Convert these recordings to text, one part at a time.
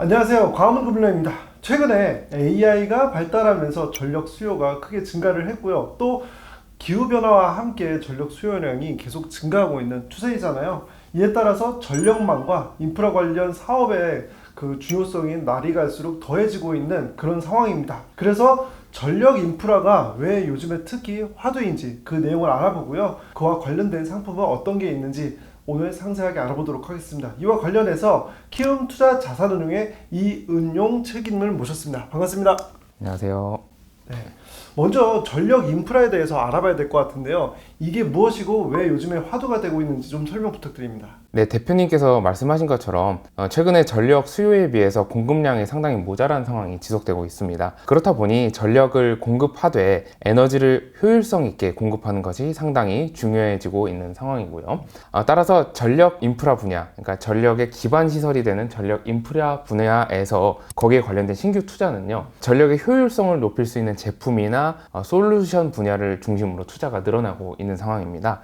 안녕하세요. 광화문급류입니다. 최근에 AI가 발달하면서 전력 수요가 크게 증가를 했고요. 또 기후변화와 함께 전력 수요량이 계속 증가하고 있는 추세이잖아요. 이에 따라서 전력망과 인프라 관련 사업의 그 중요성이 날이 갈수록 더해지고 있는 그런 상황입니다. 그래서 전력 인프라가 왜 요즘에 특히 화두인지 그 내용을 알아보고요. 그와 관련된 상품은 어떤 게 있는지 오늘 상세하게 알아보도록 하겠습니다. 이와 관련해서 키움 투자 자산운용의 이은용 책임을 모셨습니다. 반갑습니다. 안녕하세요. 네. 먼저 전력 인프라에 대해서 알아봐야 될 것 같은데요. 이게 무엇이고 왜 요즘에 화두가 되고 있는지 좀 설명 부탁드립니다. 네, 대표님께서 말씀하신 것처럼 최근에 전력 수요에 비해서 공급량이 상당히 모자란 상황이 지속되고 있습니다. 그렇다 보니 전력을 공급하되 에너지를 효율성 있게 공급하는 것이 상당히 중요해지고 있는 상황이고요. 따라서 전력 인프라 분야, 그러니까 전력의 기반 시설이 되는 전력 인프라 분야에서 거기에 관련된 신규 투자는요, 전력의 효율성을 높일 수 있는 제품이나 솔루션 분야를 중심으로 투자가 늘어나고 있는 상황입니다.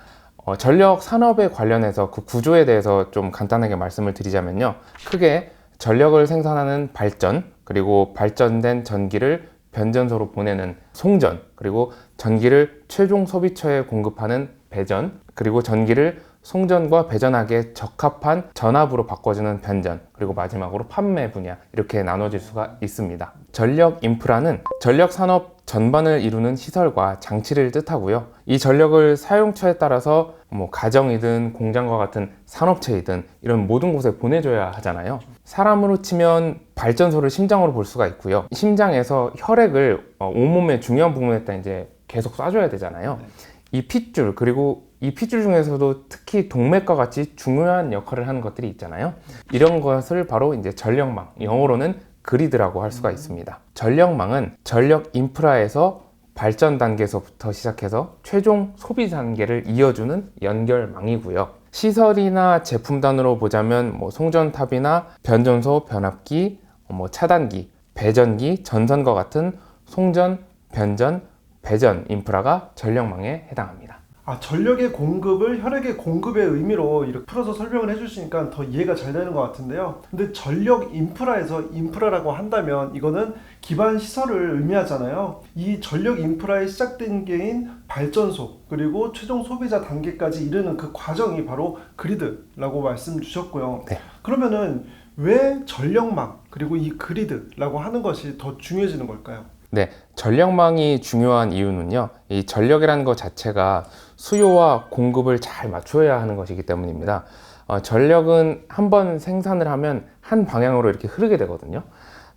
전력 산업에 관련해서 그 구조에 대해서 좀 간단하게 말씀을 드리자면요. 크게 전력을 생산하는 발전, 그리고 발전된 전기를 변전소로 보내는 송전, 그리고 전기를 최종 소비처에 공급하는 배전, 그리고 전기를 송전과 배전하기에 적합한 전압으로 바꿔주는 변전, 그리고 마지막으로 판매 분야, 이렇게 나눠질 수가 있습니다. 전력 인프라는 전력 산업 전반을 이루는 시설과 장치를 뜻하고요. 이 전력을 사용처에 따라서 가정이든 공장과 같은 산업체이든 이런 모든 곳에 보내줘야 하잖아요. 사람으로 치면 발전소를 심장으로 볼 수가 있고요. 심장에서 혈액을 온몸의 중요한 부분에다 이제 계속 쏴줘야 되잖아요. 이 핏줄, 그리고 이 핏줄 중에서도 특히 동맥과 같이 중요한 역할을 하는 것들이 있잖아요. 이런 것을 바로 이제 전력망, 영어로는 그리드라고 할 수가 있습니다. 전력망은 전력 인프라에서 발전 단계에서부터 시작해서 최종 소비 단계를 이어주는 연결망이고요. 시설이나 제품 단위로 보자면 송전탑이나 변전소, 변압기, 차단기, 배전기, 전선과 같은 송전, 변전, 배전 인프라가 전력망에 해당합니다. 전력의 공급을 혈액의 공급의 의미로 이렇게 풀어서 설명을 해주시니까 더 이해가 잘 되는 것 같은데요. 근데 전력 인프라에서 인프라라고 한다면 이거는 기반 시설을 의미하잖아요. 이 전력 인프라의 시작 단계인 발전소 그리고 최종 소비자 단계까지 이르는 그 과정이 바로 그리드라고 말씀 주셨고요. 네. 그러면은 왜 전력망 그리고 이 그리드라고 하는 것이 더 중요해지는 걸까요? 네, 전력망이 중요한 이유는요, 이 전력이라는 것 자체가 수요와 공급을 잘 맞춰야 하는 것이기 때문입니다. 전력은 한번 생산을 하면 한 방향으로 이렇게 흐르게 되거든요.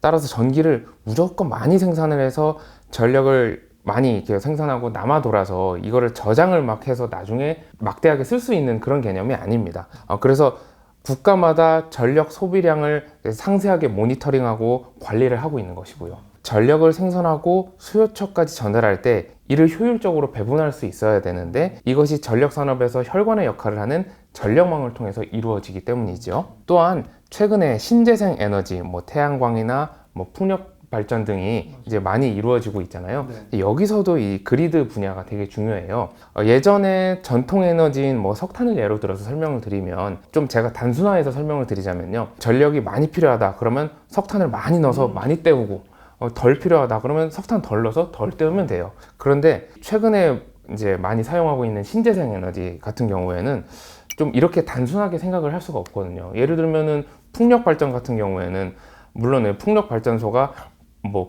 따라서 전기를 무조건 많이 생산을 해서 전력을 많이 이렇게 생산하고 남아 돌아서 이거를 저장을 막 해서 나중에 막대하게 쓸 수 있는 그런 개념이 아닙니다. 그래서 국가마다 전력 소비량을 상세하게 모니터링하고 관리를 하고 있는 것이고요. 전력을 생산하고 수요처까지 전달할 때 이를 효율적으로 배분할 수 있어야 되는데 이것이 전력 산업에서 혈관의 역할을 하는 전력망을 통해서 이루어지기 때문이죠. 또한 최근에 신재생 에너지, 태양광이나 풍력 발전 등이 이제 많이 이루어지고 있잖아요. 네. 여기서도 이 그리드 분야가 되게 중요해요. 예전에 전통 에너지인 석탄을 예로 들어서 설명을 드리면 좀 제가 단순화해서 설명을 드리자면요. 전력이 많이 필요하다 그러면 석탄을 많이 넣어서 많이 때우고 덜 필요하다 그러면 석탄 덜 넣어서 덜 때우면 돼요. 그런데 최근에 이제 많이 사용하고 있는 신재생 에너지 같은 경우에는 좀 이렇게 단순하게 생각을 할 수가 없거든요. 예를 들면은 풍력 발전 같은 경우에는 물론 풍력 발전소가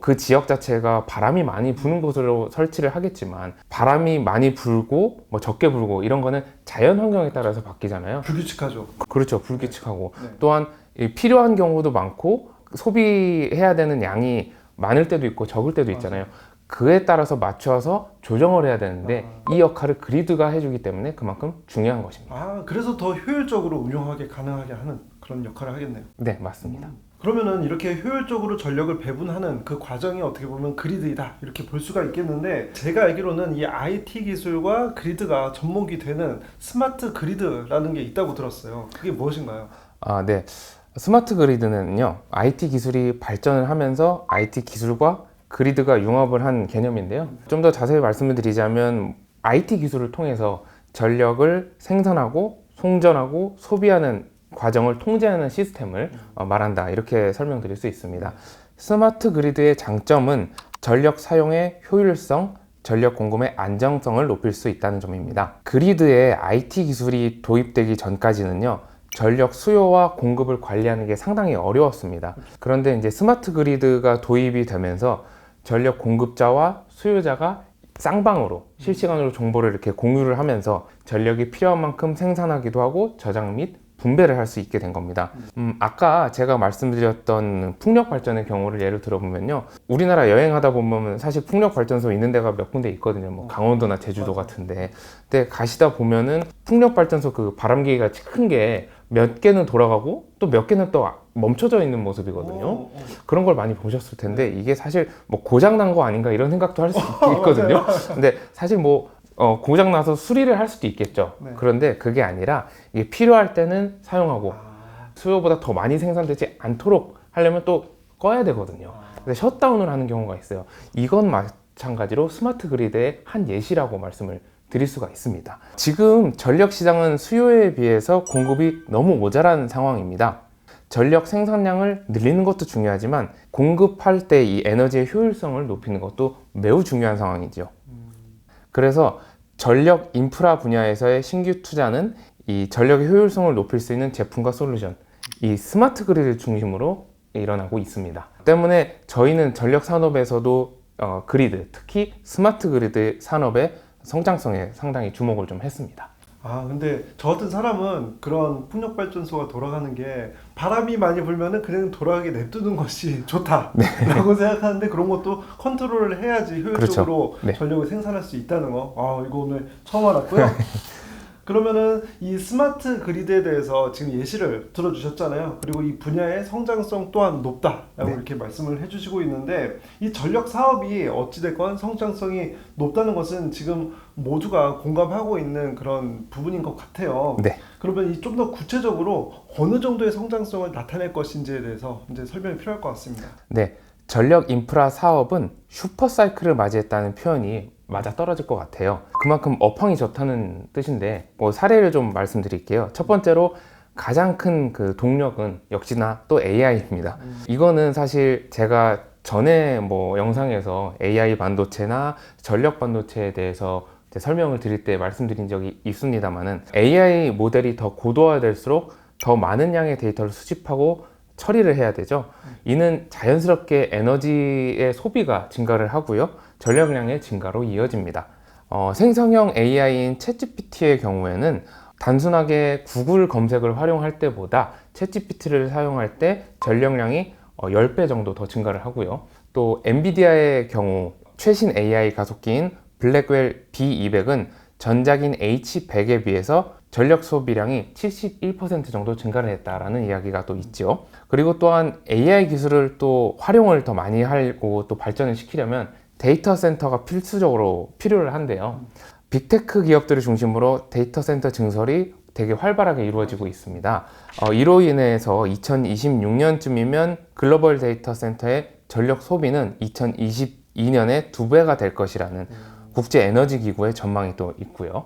그 지역 자체가 바람이 많이 부는 곳으로 설치를 하겠지만 바람이 많이 불고 적게 불고 이런 거는 자연 환경에 따라서 바뀌잖아요. 불규칙하죠. 그렇죠. 불규칙하고 네. 또한 필요한 경우도 많고 소비해야 되는 양이 많을 때도 있고 적을 때도 있잖아요. 그에 따라서 맞춰서 조정을 해야 되는데 이 역할을 그리드가 해주기 때문에 그만큼 중요한 것입니다. 그래서 더 효율적으로 운용하게 가능하게 하는 그런 역할을 하겠네요. 네, 맞습니다. 그러면은 이렇게 효율적으로 전력을 배분하는 그 과정이 어떻게 보면 그리드이다 이렇게 볼 수가 있겠는데 제가 알기로는 이 IT 기술과 그리드가 접목이 되는 스마트 그리드라는 게 있다고 들었어요. 그게 무엇인가요? 네. 스마트 그리드는요, IT 기술이 발전을 하면서 IT 기술과 그리드가 융합을 한 개념인데요. 좀 더 자세히 말씀을 드리자면 IT 기술을 통해서 전력을 생산하고 송전하고 소비하는 과정을 통제하는 시스템을 말한다. 이렇게 설명드릴 수 있습니다. 스마트 그리드의 장점은 전력 사용의 효율성, 전력 공급의 안정성을 높일 수 있다는 점입니다. 그리드에 IT 기술이 도입되기 전까지는요, 전력 수요와 공급을 관리하는 게 상당히 어려웠습니다. 그런데 이제 스마트 그리드가 도입이 되면서 전력 공급자와 수요자가 쌍방으로 실시간으로 정보를 이렇게 공유를 하면서 전력이 필요한 만큼 생산하기도 하고 저장 및 분배를 할 수 있게 된 겁니다. 아까 제가 말씀드렸던 풍력 발전의 경우를 예를 들어보면요, 우리나라 여행하다 보면 사실 풍력 발전소 있는 데가 몇 군데 있거든요. 뭐 강원도나 제주도 같은데. 근데 가시다 보면은 풍력 발전소 그 바람기가 큰 게 몇 개는 돌아가고 또 몇 개는 또 멈춰져 있는 모습이거든요. 그런 걸 많이 보셨을 텐데 이게 사실 뭐 고장 난 거 아닌가 이런 생각도 할 수 있거든요. 근데 사실 뭐 고장 나서 수리를 할 수도 있겠죠. 네. 그런데 그게 아니라 이게 필요할 때는 사용하고 수요보다 더 많이 생산되지 않도록 하려면 또 꺼야 되거든요. 그래서 셧다운을 하는 경우가 있어요. 이건 마찬가지로 스마트 그리드의 한 예시라고 말씀을 드릴 수가 있습니다. 지금 전력 시장은 수요에 비해서 공급이 너무 모자란 상황입니다. 전력 생산량을 늘리는 것도 중요하지만 공급할 때 이 에너지의 효율성을 높이는 것도 매우 중요한 상황이죠. 그래서 전력 인프라 분야에서의 신규 투자는 이 전력의 효율성을 높일 수 있는 제품과 솔루션, 이 스마트 그리드 중심으로 일어나고 있습니다. 때문에 저희는 전력 산업에서도 그리드, 특히 스마트 그리드 산업의 성장성에 상당히 주목을 좀 했습니다. 근데 저 같은 사람은 그런 풍력 발전소가 돌아가는 게 바람이 많이 불면은 그냥 돌아가게 냅두는 것이 좋다라고 생각하는데 그런 것도 컨트롤을 해야지 효율적으로 그렇죠. 네. 전력을 생산할 수 있다는 거. 이거 오늘 처음 알았고요. 그러면은 이 스마트 그리드에 대해서 지금 예시를 들어주셨잖아요. 그리고 이 분야의 성장성 또한 높다라고 이렇게 말씀을 해주시고 있는데 이 전력 사업이 어찌됐건 성장성이 높다는 것은 지금 모두가 공감하고 있는 그런 부분인 것 같아요. 네. 그러면 이 좀 더 구체적으로 어느 정도의 성장성을 나타낼 것인지에 대해서 이제 설명이 필요할 것 같습니다. 네. 전력 인프라 사업은 슈퍼사이클을 맞이했다는 표현이 맞아 떨어질 것 같아요. 그만큼 업황이 좋다는 뜻인데 뭐 사례를 좀 말씀드릴게요. 첫 번째로 가장 큰 그 동력은 역시나 또 AI입니다. 이거는 사실 제가 전에 뭐 영상에서 AI 반도체나 전력 반도체에 대해서 설명을 드릴 때 말씀드린 적이 있습니다만은 AI 모델이 더 고도화될수록 더 많은 양의 데이터를 수집하고 처리를 해야 되죠. 이는 자연스럽게 에너지의 소비가 증가를 하고요. 전력량의 증가로 이어집니다. 생성형 AI인 챗GPT의 경우에는 단순하게 구글 검색을 활용할 때보다 챗GPT를 사용할 때 전력량이 10배 정도 더 증가를 하고요. 또 엔비디아의 경우 최신 AI 가속기인 블랙웰 B200은 전작인 H100에 비해서 전력 소비량이 71% 정도 증가를 했다라는 이야기가 또 있죠. 그리고 또한 AI 기술을 또 활용을 더 많이 하고 또 발전을 시키려면 데이터 센터가 필수적으로 필요를 한데요. 빅테크 기업들을 중심으로 데이터 센터 증설이 되게 활발하게 이루어지고 있습니다. 이로 인해서 2026년쯤이면 글로벌 데이터 센터의 전력 소비는 2022년에 2배가 될 것이라는 국제 에너지 기구의 전망이 또 있고요.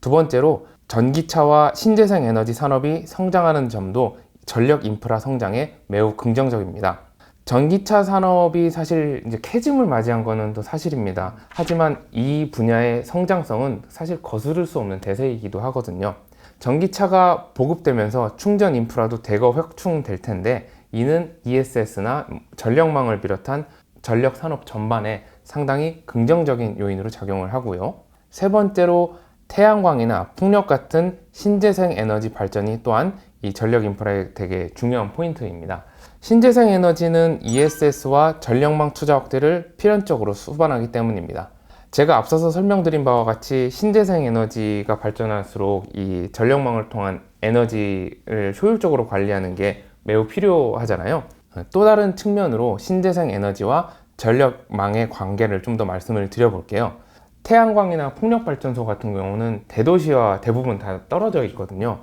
두 번째로 전기차와 신재생 에너지 산업이 성장하는 점도 전력 인프라 성장에 매우 긍정적입니다. 전기차 산업이 사실 이제 캐즘을 맞이한 거는 또 사실입니다. 하지만 이 분야의 성장성은 사실 거스를 수 없는 대세이기도 하거든요. 전기차가 보급되면서 충전 인프라도 대거 확충될 텐데 이는 ESS나 전력망을 비롯한 전력 산업 전반에 상당히 긍정적인 요인으로 작용을 하고요. 세 번째로 태양광이나 풍력 같은 신재생 에너지 발전이 또한 이 전력 인프라의 되게 중요한 포인트입니다. 신재생 에너지는 ESS와 전력망 투자 확대를 필연적으로 수반하기 때문입니다. 제가 앞서서 설명드린 바와 같이 신재생 에너지가 발전할수록 이 전력망을 통한 에너지를 효율적으로 관리하는 게 매우 필요하잖아요. 또 다른 측면으로 신재생 에너지와 전력망의 관계를 좀 더 말씀을 드려볼게요. 태양광이나 풍력발전소 같은 경우는 대도시와 대부분 다 떨어져 있거든요.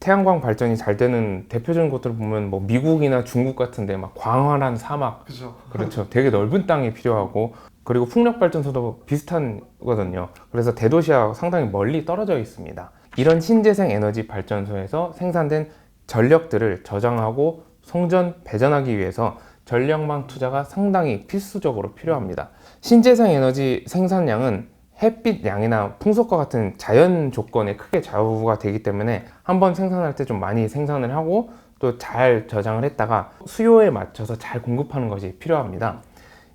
태양광 발전이 잘 되는 대표적인 곳들을 보면 뭐 미국이나 중국 같은데 막 광활한 사막, 그렇죠. 되게 넓은 땅이 필요하고, 그리고 풍력발전소도 비슷한 거거든요. 그래서 대도시와 상당히 멀리 떨어져 있습니다. 이런 신재생 에너지 발전소에서 생산된 전력들을 저장하고 송전, 배전하기 위해서 전력망 투자가 상당히 필수적으로 필요합니다. 신재생 에너지 생산량은 햇빛 양이나 풍속과 같은 자연 조건에 크게 좌우가 되기 때문에 한번 생산할 때 좀 많이 생산을 하고 또 잘 저장을 했다가 수요에 맞춰서 잘 공급하는 것이 필요합니다.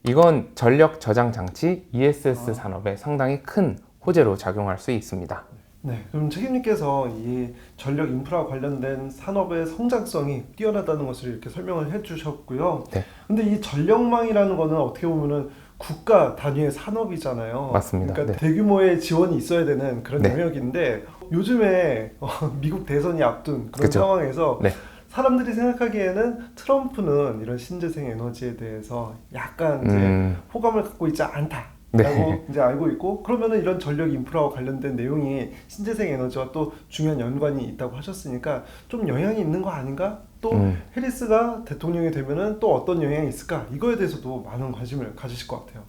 이건 전력 저장 장치 ESS 산업에 상당히 큰 호재로 작용할 수 있습니다. 네, 그럼 책임님께서 이 전력 인프라 관련된 산업의 성장성이 뛰어나다는 것을 이렇게 설명을 해주셨고요. 네. 근데 이 전력망이라는 거는 어떻게 보면은 국가 단위의 산업이잖아요. 맞습니다. 그러니까 네. 대규모의 지원이 있어야 되는 그런 네. 영역인데 요즘에 미국 대선이 앞둔 그런 그쵸. 상황에서 네. 사람들이 생각하기에는 트럼프는 이런 신재생 에너지에 대해서 약간 이제 호감을 갖고 있지 않다. 라고 네. 이제 알고 있고, 그러면은 이런 전력 인프라와 관련된 내용이 신재생 에너지와 또 중요한 연관이 있다고 하셨으니까 좀 영향이 있는 거 아닌가? 또 해리스가 대통령이 되면은 또 어떤 영향이 있을까? 이거에 대해서도 많은 관심을 가지실 것 같아요.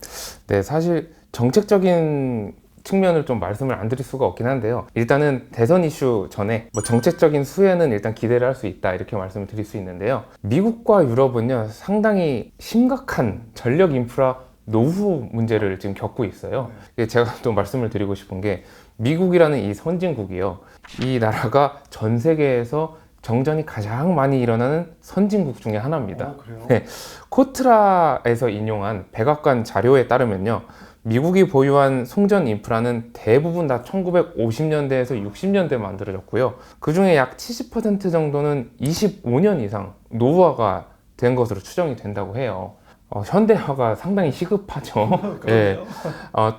네, 사실 정책적인 측면을 좀 말씀을 안 드릴 수가 없긴 한데요. 일단은 대선 이슈 전에 뭐 정책적인 수혜는 일단 기대를 할 수 있다 이렇게 말씀을 드릴 수 있는데요. 미국과 유럽은요 상당히 심각한 전력 인프라 노후 문제를 지금 겪고 있어요. 제가 또 말씀을 드리고 싶은 게 미국이라는 이 선진국이요. 이 나라가 전 세계에서 정전이 가장 많이 일어나는 선진국 중에 하나입니다. 그래요? 네, 코트라에서 인용한 백악관 자료에 따르면요. 미국이 보유한 송전 인프라는 대부분 다 1950년대에서 60년대에 만들어졌고요. 그 중에 약 70% 정도는 25년 이상 노후화가 된 것으로 추정이 된다고 해요. 현대화가 상당히 시급하죠. 예.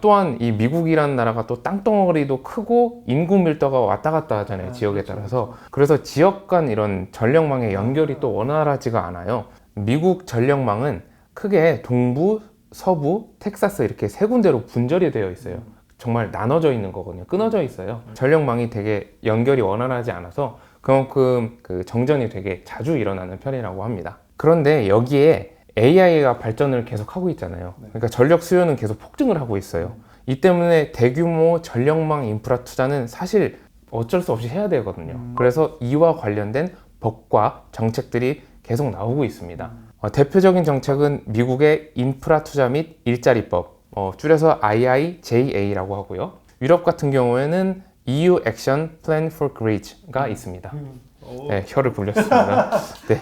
또한 이 미국이라는 나라가 또 땅덩어리도 크고 인구 밀도가 왔다 갔다 하잖아요. 지역에 따라서. 그래서 지역 간 이런 전력망의 연결이 또 원활하지가 않아요. 미국 전력망은 크게 동부, 서부, 텍사스 이렇게 세 군데로 분절이 되어 있어요. 정말 나눠져 있는 거거든요. 끊어져 있어요. 전력망이 되게 연결이 원활하지 않아서 그만큼 그 정전이 되게 자주 일어나는 편이라고 합니다. 그런데 여기에 AI가 발전을 계속 하고 있잖아요. 그러니까 전력 수요는 계속 폭증을 하고 있어요. 이 때문에 대규모 전력망 인프라 투자는 사실 어쩔 수 없이 해야 되거든요. 그래서 이와 관련된 법과 정책들이 계속 나오고 있습니다. 대표적인 정책은 미국의 인프라 투자 및 일자리법, 줄여서 IIJA라고 하고요. 유럽 같은 경우에는 EU Action Plan for Grids가 있습니다. 네, 혀를 굴렸습니다. 네.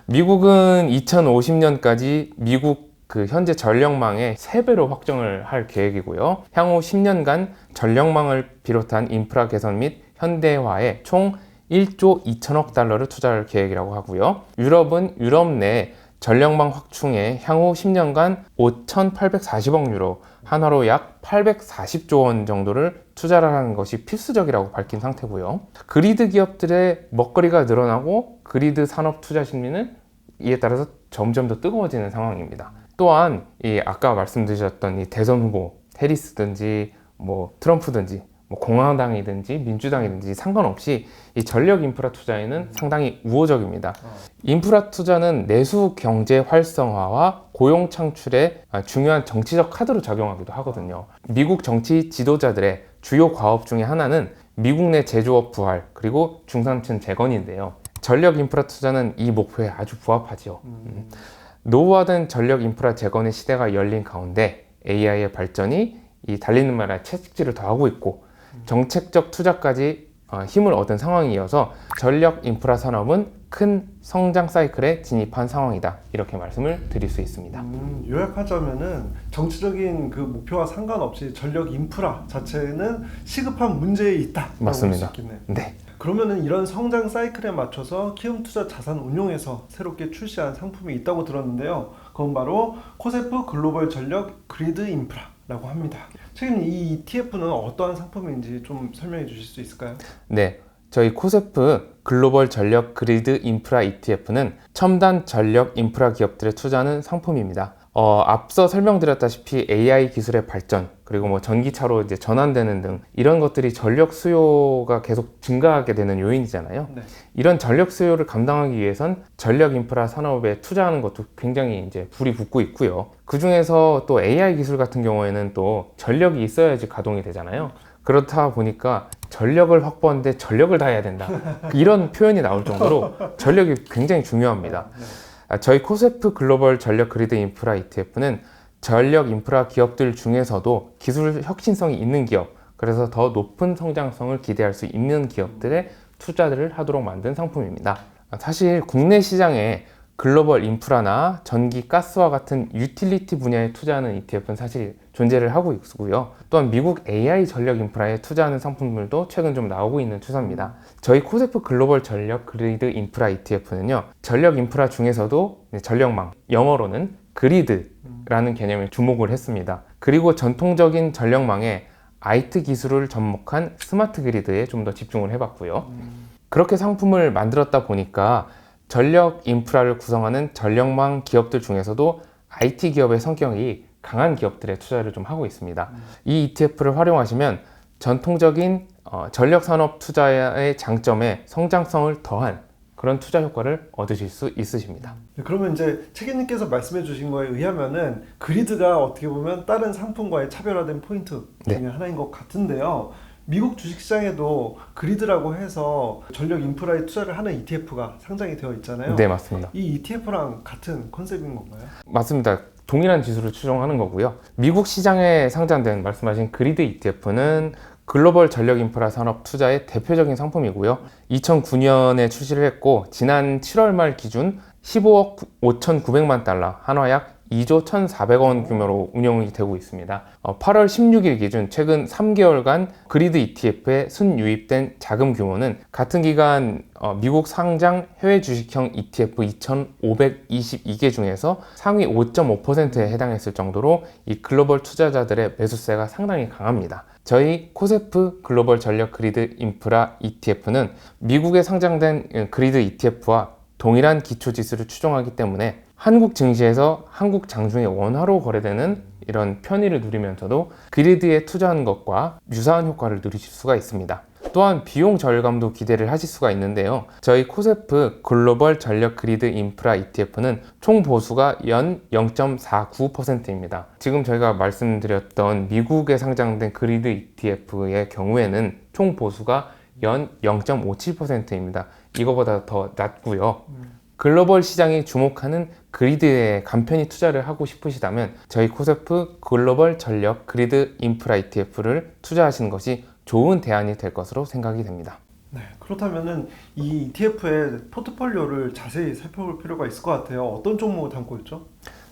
미국은 2050년까지 미국 그 현재 전력망의 3배로 확정을 할 계획이고요. 향후 10년간 전력망을 비롯한 인프라 개선 및 현대화에 총 1조 2천억 달러를 투자할 계획이라고 하고요. 유럽은 유럽 내 전력망 확충에 향후 10년간 5,840억 유로, 한화로 약 840조 원 정도를 투자를 하는 것이 필수적이라고 밝힌 상태고요. 그리드 기업들의 먹거리가 늘어나고 그리드 산업 투자 심리는 이에 따라서 점점 더 뜨거워지는 상황입니다. 또한 이 아까 말씀드렸던 이 대선 후보 해리스든지 뭐 트럼프든지 뭐 공화당이든지 민주당이든지 상관없이 이 전력 인프라 투자에는 상당히 우호적입니다. 인프라 투자는 내수 경제 활성화와 고용 창출에 중요한 정치적 카드로 작용하기도 하거든요. 미국 정치 지도자들의 주요 과업 중에 하나는 미국 내 제조업 부활 그리고 중산층 재건인데요. 전력 인프라 투자는 이 목표에 아주 부합하죠. 노후화된 전력 인프라 재건의 시대가 열린 가운데 AI의 발전이 이 달리는 말에 채찍질을 더하고 있고 정책적 투자까지 힘을 얻은 상황이어서 전력 인프라 산업은 큰 성장 사이클에 진입한 상황이다. 이렇게 말씀을 드릴 수 있습니다. 요약하자면은 정치적인 그 목표와 상관없이 전력 인프라 자체는 시급한 문제에 있다. 맞습니다. 있겠네요. 네. 그러면은 이런 성장 사이클에 맞춰서 키움 투자 자산 운용에서 새롭게 출시한 상품이 있다고 들었는데요. 그건 바로 코세프 글로벌 전력 그리드 인프라라고 합니다. 책임님, 이 ETF는 어떠한 상품인지 좀 설명해 주실 수 있을까요? 네. 저희 코세프 글로벌 전력 그리드 인프라 ETF는 첨단 전력 인프라 기업들에 투자하는 상품입니다. 앞서 설명드렸다시피 AI 기술의 발전, 그리고 뭐 전기차로 이제 전환되는 등 이런 것들이 전력 수요가 계속 증가하게 되는 요인이잖아요. 네. 이런 전력 수요를 감당하기 위해선 전력 인프라 산업에 투자하는 것도 굉장히 이제 불이 붙고 있고요. 그 중에서 또 AI 기술 같은 경우에는 또 전력이 있어야지 가동이 되잖아요. 그렇다 보니까 전력을 확보하는데 전력을 다해야 된다. 이런 표현이 나올 정도로 전력이 굉장히 중요합니다. 저희 코세프 글로벌 전력 그리드 인프라 ETF는 전력 인프라 기업들 중에서도 기술 혁신성이 있는 기업, 그래서 더 높은 성장성을 기대할 수 있는 기업들의 투자들을 하도록 만든 상품입니다. 사실 국내 시장에 글로벌 인프라나 전기, 가스와 같은 유틸리티 분야에 투자하는 ETF는 사실 존재를 하고 있고요. 또한 미국 AI 전력 인프라에 투자하는 상품들도 최근 좀 나오고 있는 추세입니다. 저희 코세프 글로벌 전력 그리드 인프라 ETF는요, 전력 인프라 중에서도 전력망, 영어로는 그리드라는 개념에 주목을 했습니다. 그리고 전통적인 전력망에 IT 기술을 접목한 스마트 그리드에 좀 더 집중을 해봤고요. 그렇게 상품을 만들었다 보니까 전력 인프라를 구성하는 전력망 기업들 중에서도 IT 기업의 성격이 강한 기업들에 투자를 좀 하고 있습니다. 이 ETF를 활용하시면 전통적인 전력 산업 투자의 장점에 성장성을 더한 그런 투자 효과를 얻으실 수 있으십니다. 그러면 이제 책임님께서 말씀해 주신 거에 의하면은 그리드가 어떻게 보면 다른 상품과의 차별화된 포인트 중에 하나인 것 같은데요. 미국 주식시장에도 그리드라고 해서 전력 인프라에 투자를 하는 ETF가 상장이 되어 있잖아요. 네, 맞습니다. 이 ETF랑 같은 컨셉인 건가요? 맞습니다. 동일한 지수를 추정하는 거고요. 미국 시장에 상장된 말씀하신 그리드 ETF는 글로벌 전력 인프라 산업 투자의 대표적인 상품이고요. 2009년에 출시를 했고 지난 7월 말 기준 15억 5,900만 달러, 한화약 2조 1,400원 규모로 운영이 되고 있습니다. 8월 16일 기준 최근 3개월간 그리드 ETF에 순유입된 자금 규모는 같은 기간 미국 상장 해외 주식형 ETF 2,522개 중에서 상위 5.5%에 해당했을 정도로 이 글로벌 투자자들의 매수세가 상당히 강합니다. 저희 코세프 글로벌 전력 그리드 인프라 ETF는 미국에 상장된 그리드 ETF와 동일한 기초지수를 추종하기 때문에 한국 증시에서 한국 장중에 원화로 거래되는 이런 편의를 누리면서도 그리드에 투자한 것과 유사한 효과를 누리실 수가 있습니다. 또한 비용 절감도 기대를 하실 수가 있는데요. 저희 코세프 글로벌 전력 그리드 인프라 ETF는 총 보수가 연 0.49%입니다. 지금 저희가 말씀드렸던 미국에 상장된 그리드 ETF의 경우에는 총 보수가 연 0.57%입니다. 이거보다 더 낮고요. 글로벌 시장이 주목하는 그리드에 간편히 투자를 하고 싶으시다면 저희 코세프 글로벌 전력 그리드 인프라 ETF를 투자하시는 것이 좋은 대안이 될 것으로 생각이 됩니다. 네, 그렇다면은 이 ETF의 포트폴리오를 자세히 살펴볼 필요가 있을 것 같아요. 어떤 종목을 담고 있죠?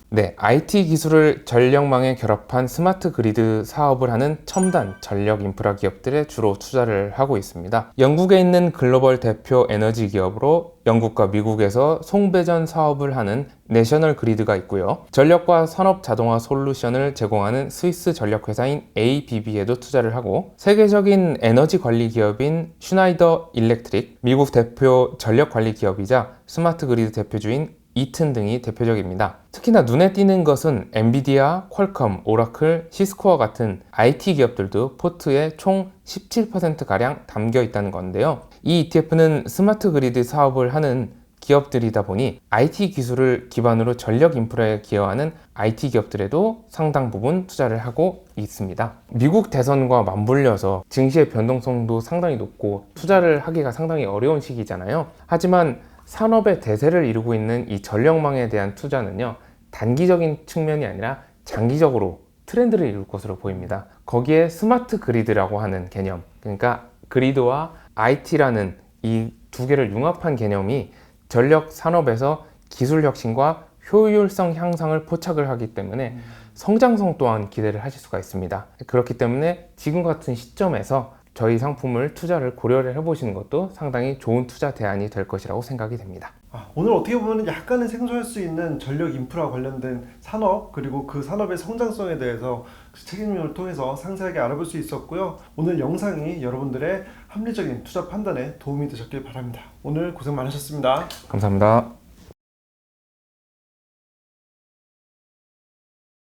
네, IT 기술을 전력망에 결합한 스마트 그리드 사업을 하는 첨단 전력 인프라 기업들에 주로 투자를 하고 있습니다. 영국에 있는 글로벌 대표 에너지 기업으로 영국과 미국에서 송배전 사업을 하는 내셔널 그리드가 있고요. 전력과 산업 자동화 솔루션을 제공하는 스위스 전력 회사인 ABB에도 투자를 하고 세계적인 에너지 관리 기업인 슈나이더 일렉트릭, 미국 대표 전력 관리 기업이자 스마트 그리드 대표주인 이튼 등이 대표적입니다. 특히나 눈에 띄는 것은 엔비디아, 퀄컴, 오라클, 시스코와 같은 IT 기업들도 포트에 총 17%가량 담겨 있다는 건데요. 이 ETF는 스마트 그리드 사업을 하는 기업들이다 보니 IT 기술을 기반으로 전력 인프라에 기여하는 IT 기업들에도 상당 부분 투자를 하고 있습니다. 미국 대선과 맞물려서 증시의 변동성도 상당히 높고 투자를 하기가 상당히 어려운 시기잖아요. 하지만 산업의 대세를 이루고 있는 이 전력망에 대한 투자는요, 단기적인 측면이 아니라 장기적으로 트렌드를 이룰 것으로 보입니다. 거기에 스마트 그리드라고 하는 개념, 그러니까 그리드와 IT라는 이 두 개를 융합한 개념이 전력 산업에서 기술 혁신과 효율성 향상을 포착을 하기 때문에 성장성 또한 기대를 하실 수가 있습니다. 그렇기 때문에 지금 같은 시점에서 저희 상품을 투자를 고려를 해보시는 것도 상당히 좋은 투자 대안이 될 것이라고 생각이 됩니다. 오늘 어떻게 보면 약간은 생소할 수 있는 전력 인프라 관련된 산업 그리고 그 산업의 성장성에 대해서 책임을 통해서 상세하게 알아볼 수 있었고요. 오늘 영상이 여러분들의 합리적인 투자 판단에 도움이 되셨길 바랍니다. 오늘 고생 많으셨습니다. 감사합니다.